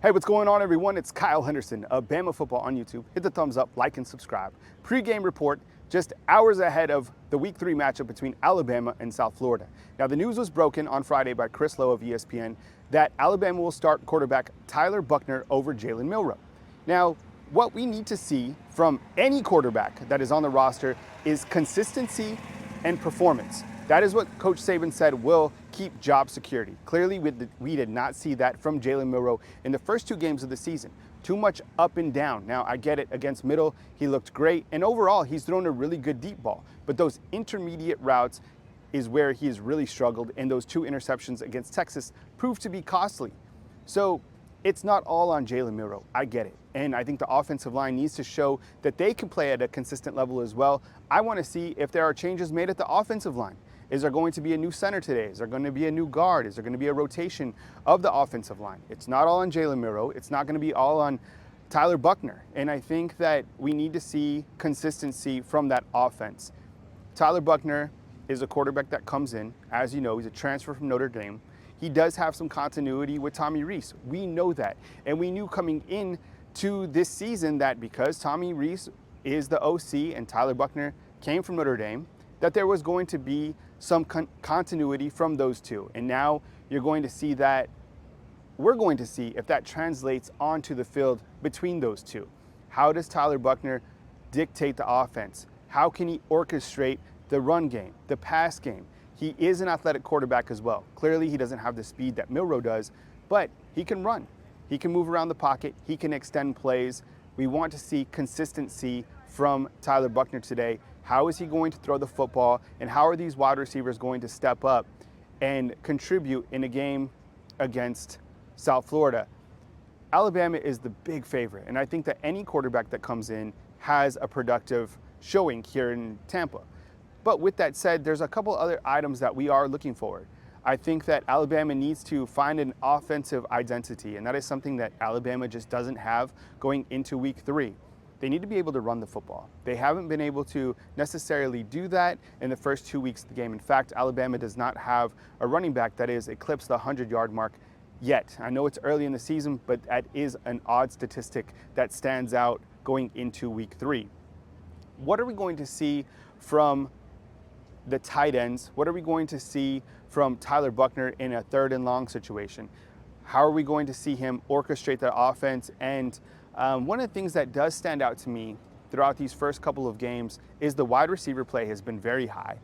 Hey, what's going on, everyone? It's Kyle Henderson of Bama Football on YouTube. Hit the thumbs up, like, and subscribe. Pre-game report just hours ahead of the Week 3 matchup between Alabama and South Florida. Now, the news was broken on Friday by Chris Lowe of ESPN that Alabama will start quarterback Tyler Buchner over Jalen Milroe. Now, what we need to see from any quarterback that is on the roster is consistency and performance. That is what Coach Saban said will keep job security. Clearly, we did not see that from Jalen Milroe in the first two games of the season. Too much up and down. Now, I get it, against middle, he looked great, and overall, he's thrown a really good deep ball. But those intermediate routes is where he has really struggled, and those two interceptions against Texas proved to be costly. So it's not all on Jalen Milroe. I get it. And I think the offensive line needs to show that they can play at a consistent level as well. I want to see if there are changes made at the offensive line. Is there going to be a new center today? Is there going to be a new guard? Is there going to be a rotation of the offensive line? It's not all on Jalen Milroe. It's not going to be all on Tyler Buchner. And I think that we need to see consistency from that offense. Tyler Buchner is a quarterback that comes in. As you know, he's a transfer from Notre Dame. He does have some continuity with Tommy Rees. We know that. And we knew coming in to this season that because Tommy Rees is the OC and Tyler Buchner came from Notre Dame, that there was going to be some continuity from those two. And now you're going to see that, we're going to see if that translates onto the field between those two. How does Tyler Buchner dictate the offense? How can he orchestrate the run game, the pass game? He is an athletic quarterback as well. Clearly, he doesn't have the speed that Milroe does, but he can run. He can move around the pocket. He can extend plays. We want to see consistency from Tyler Buchner today. How is he going to throw the football, and how are these wide receivers going to step up and contribute in a game against South Florida? Alabama is the big favorite, and I think that any quarterback that comes in has a productive showing here in Tampa. But with that said, there's a couple other items that we are looking forward. I think that Alabama needs to find an offensive identity, and that is something that Alabama just doesn't have going into Week 3. They need to be able to run the football. They haven't been able to necessarily do that in the first 2 weeks of the game. In fact, Alabama does not have a running back that has eclipsed the 100-yard mark yet. I know it's early in the season, but that is an odd statistic that stands out going into Week 3. What are we going to see from the tight ends? What are we going to see from Tyler Buchner in a third and long situation? How are we going to see him orchestrate the offense? And one of the things that does stand out to me throughout these first couple of games is the wide receiver play has been very high.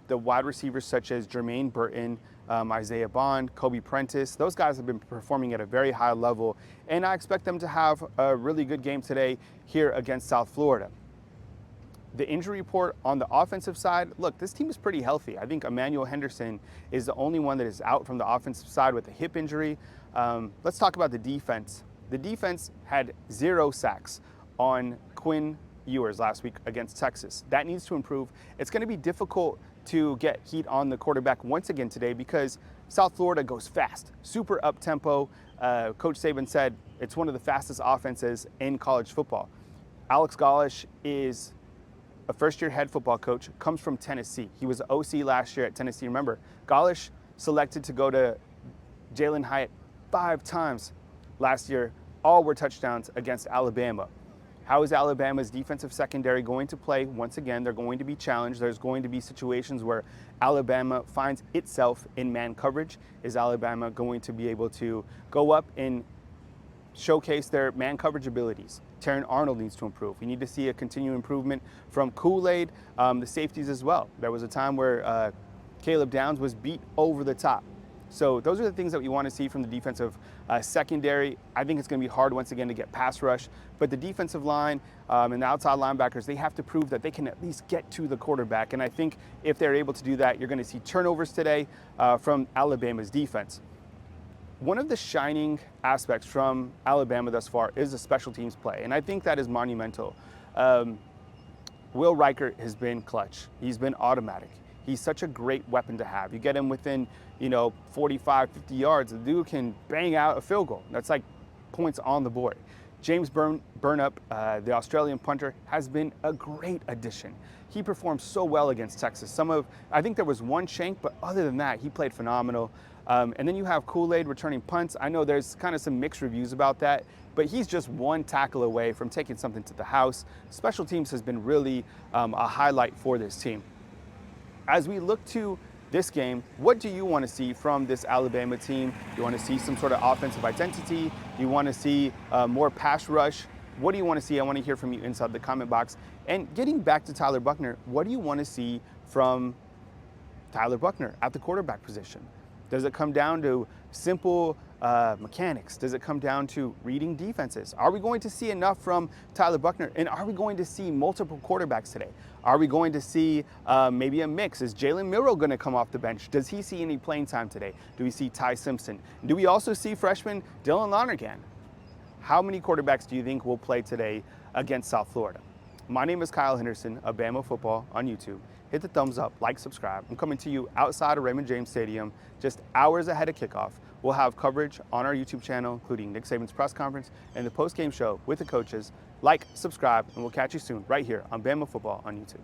The wide receivers such as Jermaine Burton, Isaiah Bond, Kobe Prentice, those guys have been performing at a very high level, and I expect them to have a really good game today here against South Florida. The injury report on the offensive side, look, this team is pretty healthy. I think Emmanuel Henderson is the only one that is out from the offensive side with a hip injury. Let's talk about the defense. The defense had 0 sacks on Quinn Ewers last week against Texas. That needs to improve. It's going to be difficult to get heat on the quarterback once again today because South Florida goes fast, super up-tempo. Coach Saban said it's one of the fastest offenses in college football. Alex Golesh is a first-year head football coach, comes from Tennessee. He was OC last year at Tennessee. Remember, Golesh selected to go to Jalen Hyatt 5 times last year. All were touchdowns against Alabama. How is Alabama's defensive secondary going to play? Once again, they're going to be challenged. There's going to be situations where Alabama finds itself in man coverage. Is Alabama going to be able to go up and showcase their man coverage abilities? Terran Arnold needs to improve. We need to see a continued improvement from Kool-Aid, the safeties as well. There was a time where Caleb Downs was beat over the top. So those are the things that we want to see from the defensive secondary. I think it's going to be hard once again to get pass rush, but the defensive line and the outside linebackers, they have to prove that they can at least get to the quarterback. And I think if they're able to do that, you're going to see turnovers today from Alabama's defense. One of the shining aspects from Alabama thus far is the special teams play, and I think that is monumental. Will Reichert has been clutch. He's been automatic. He's such a great weapon to have. You get him within, 45, 50 yards, the dude can bang out a field goal. That's like points on the board. James Burnup, the Australian punter, has been a great addition. He performed so well against Texas. I think there was one shank, but other than that, he played phenomenal. And then you have Kool-Aid returning punts. I know there's kind of some mixed reviews about that, but he's just one tackle away from taking something to the house. Special teams has been really a highlight for this team. As we look to this game, what do you want to see from this Alabama team? Do you want to see some sort of offensive identity? Do you want to see more pass rush? What do you want to see? I want to hear from you inside the comment box. And getting back to Tyler Buchner, what do you want to see from Tyler Buchner at the quarterback position? Does it come down to simple mechanics? Does it come down to reading defenses? Are we going to see enough from Tyler Buchner? And are we going to see multiple quarterbacks today? Are we going to see maybe a mix? Is Jalen Milroe going to come off the bench? Does he see any playing time today? Do we see Ty Simpson? Do we also see freshman Dylan Lonergan? How many quarterbacks do you think will play today against South Florida? My name is Kyle Henderson of Bama Football on YouTube. Hit the thumbs up, like, subscribe. I'm coming to you outside of Raymond James Stadium, just hours ahead of kickoff. We'll have coverage on our YouTube channel, including Nick Saban's press conference and the post-game show with the coaches. Like, subscribe, and we'll catch you soon right here on Bama Football on YouTube.